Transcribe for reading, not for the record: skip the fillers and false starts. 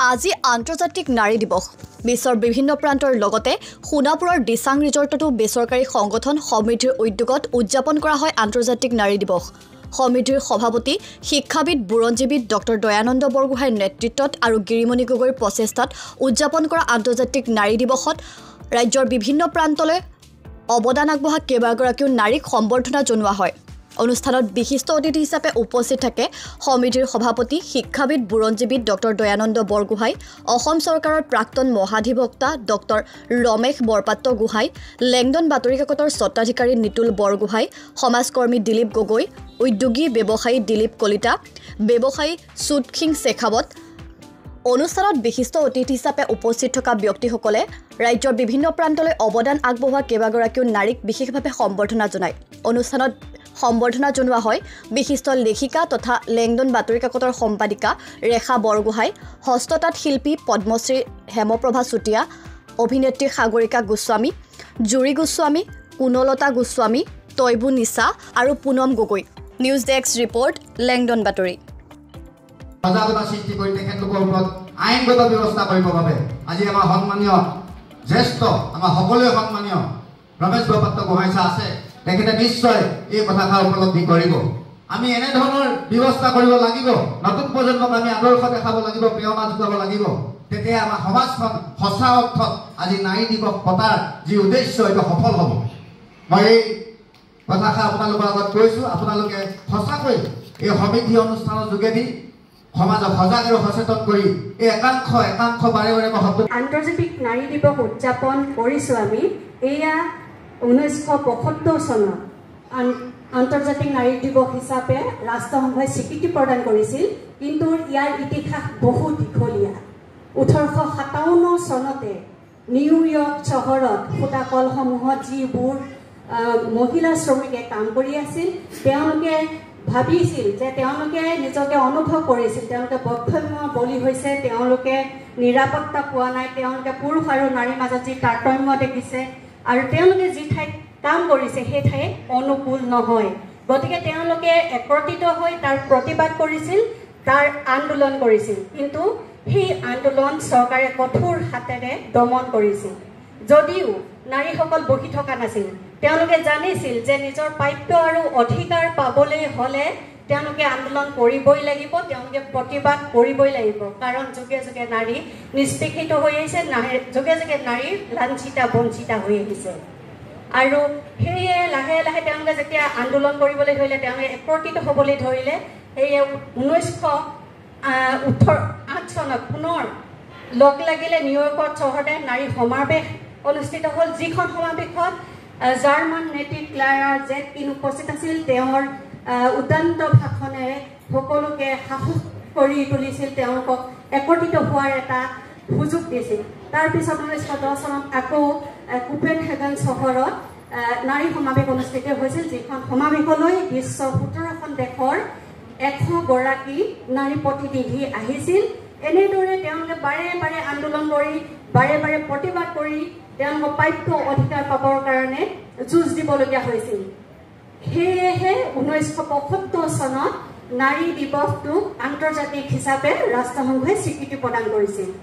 আজি আন্তৰ্জাতিক নাৰী দিৱস বিশ্বৰ বিভিন্ন প্ৰান্তৰ লগতে সোণাপুৰৰ দিচাং ৰিজৰ্টতো বেচৰকাৰী সংগঠন সমিতিৰ উদ্যোগত উদযাপন কৰা হয় আন্তৰ্জাতিক নাৰী দিৱস। সমিতিৰ সভাপতি শিক্ষাবিদ বুৰঞ্জীবিদ ডক্টৰ দয়ানন্দ বৰগোহাঁইৰ নেতৃত্বত আৰু গিৰিমণি গগৈৰ প্ৰচেষ্টাত উদযাপন কৰা আন্তৰ্জাতিক নাৰী দিৱসত ৰাজ্যৰ বিভিন্ন প্ৰান্তলৈ অৱদান আগবঢ়া কেইবাগৰাকীও নাৰীক সম্বৰ্ধনা জনোৱা হয়। অনুষ্ঠানত বিশিষ্ট অতিথি হিচাপে উপস্থিত থাকে সমিতিৰ সভাপতি শিক্ষাবিদ বুৰঞ্জীবিদ ডক্টৰ দয়ানন্দ বৰগোহাঁই, অসম চৰকাৰৰ প্ৰাক্তন মহাধিবক্তা ডক্টৰ ৰমেশ বৰপাত্ৰ গোহাঁই, লেংডন বাতৰি কাকতৰ স্বত্বাধিকাৰী নিতুল বৰগোহাঁই, সমাজকৰ্মী দিলীপ গগৈ, উদ্যোগী ব্যৱসায়ী দিলীপ কলিতা, ব্যৱসায়ী সুদখিং শেখাৱত। অনুষ্ঠানত বিশিষ্ট অতিথি হিচাপে উপস্থিত থকা ব্যক্তিসকলে ৰাজ্যৰ বিভিন্ন প্ৰান্তলৈ অৱদান আগবঢ়োৱা কেইবাগৰাকীও নাৰীক বিশেষভাৱে সম্বৰ্ধনা জনায়। অনুষ্ঠানত সম্বৰ্ধনা জনোৱা হয় বিশিষ্ট লেখিকা তথা লেংডন বাতৰি কাকতৰ সম্পাদিকা ৰেখা বৰগোহাঁই, হস্ততাঁত শিল্পী পদ্মশ্ৰী হেমপ্ৰভা চুতীয়া, অভিনেত্ৰী সাগৰিকা গোস্বামী, জুৰি গোস্বামী, কুণলতা গোস্বামী, তৈবু নিচা আৰু Punam Gogoi. News desk report, লেংডন বাতৰি। সজাগতা সৃষ্টি কৰি তেখেতলোকৰ ওপৰত আইনগত ব্যৱস্থা কৰিবৰ বাবে আজি আমাৰ সন্মানীয় জ্যেষ্ঠ আমাৰ সকলোৱে সন্মানীয় ৰমেশ বৰপাত্ৰ গোহাঁই ছাৰ আছে। তেখেতে নিশ্চয় এই কথাষাৰ উপলব্ধি কৰিব। আমি এনেধৰণৰ ব্যৱস্থা কৰিব লাগিব, নতুন প্ৰজন্মক আমি আদৰ্শ দেখাব লাগিব, প্ৰেৰণা যোগাব লাগিব। তেতিয়া আমাৰ সমাজখন সঁচা অৰ্থত আজি নাৰী দিৱস পতাৰ যি উদ্দেশ্য এইটো সফল হ'ব। মই এই কথাষাৰ আপোনালোকৰ আগত কৈছোঁ। আপোনালোকে সঁচাকৈ এই সমিতি অনুষ্ঠানৰ যোগেদি সমাজক সজাগ আৰু সচেতন কৰি এই একাংশ বাৰে বাৰে মই শব্দ আন্তৰ্জাতিক নাৰী দিৱস উদযাপন কৰিছোঁ। আমি এয়া 1975 চনত আন্তৰ্জাতিক নাৰী দিৱস হিচাপে ৰাষ্ট্ৰসংঘই স্বীকৃতি প্ৰদান কৰিছিল, কিন্তু ইয়াৰ ইতিহাস বহু দীঘলীয়া। 1857 চনতে নিউয়ৰ্ক চহৰত সূতা কলসমূহত যিবোৰ মহিলা শ্ৰমিকে কাম কৰি আছিল, তেওঁলোকে ভাবিছিল যে তেওঁলোকে নিজকে অনুভৱ কৰিছিল তেওঁলোকে বৈষম্যৰ বলি হৈছে, তেওঁলোকে নিৰাপত্তা পোৱা নাই, তেওঁলোকে পুৰুষ আৰু নাৰীৰ মাজত যি তাৰতম্য দেখিছে আৰু তেওঁলোকে যি ঠাইত কাম কৰিছে সেই ঠাই অনুকূল নহয়। গতিকে তেওঁলোকে একত্ৰিত হৈ তাৰ প্ৰতিবাদ কৰিছিল, তাৰ আন্দোলন কৰিছিল। কিন্তু সেই আন্দোলন চৰকাৰে কঠোৰ হাতেৰে দমন কৰিছিল। যদিও নাৰীসকল বহি থকা নাছিল, তেওঁলোকে জানিছিল যে নিজৰ প্ৰাপ্য আৰু অধিকাৰ পাবলৈ হ'লে তেওঁলোকে আন্দোলন কৰিবই লাগিব, তেওঁলোকে প্ৰতিবাদ কৰিবই লাগিব। কাৰণ যুগে যুগে নাৰী নিষ্পেষিত হৈ আহিছে, যুগে যুগে নাৰী লাঞ্ছিতা বঞ্চিতা হৈ আহিছে। আৰু সেয়ে লাহে লাহে তেওঁলোকে যেতিয়া আন্দোলন কৰিবলৈ ধৰিলে, তেওঁলোকে একত্ৰিত হ'বলৈ ধৰিলে। সেয়ে 1908 চনত পুনৰ লগ লাগিলে নিউয়ৰ্কৰ চহৰতে নাৰী সমাৱেশ অনুষ্ঠিত হ'ল, যিখন সমাৱেশত জাৰ্মান নেত্ৰী ক্লাৰা জেটকিন উপস্থিত আছিল। তেওঁৰ উদান্ত ভাষণেৰে সকলোকে সাহস কৰি তুলিছিল, তেওঁলোকক একত্ৰিত হোৱাৰ এটা সুযোগ দিছিল। তাৰপিছত 1910 চনত আকৌ কোপেনহেগেন চহৰত নাৰী সমাৱেশ অনুষ্ঠিত হৈছিল, যিখন সমাৱেশলৈ বিশ্বৰ 17খন দেশৰ 100 গৰাকী নাৰী প্ৰতিনিধি আহিছিল। এনেদৰে তেওঁলোকে বাৰে বাৰে আন্দোলন কৰি বাৰে বাৰে প্ৰতিবাদ কৰি তেওঁলোকৰ প্ৰাপ্য অধিকাৰ পাবৰ কাৰণে যুঁজ দিবলগীয়া হৈছিল। সেয়েহে 1975 চনত নাৰী দিৱসটোক আন্তৰ্জাতিক হিচাপে ৰাষ্ট্ৰসংঘই স্বীকৃতি প্ৰদান কৰিছিল।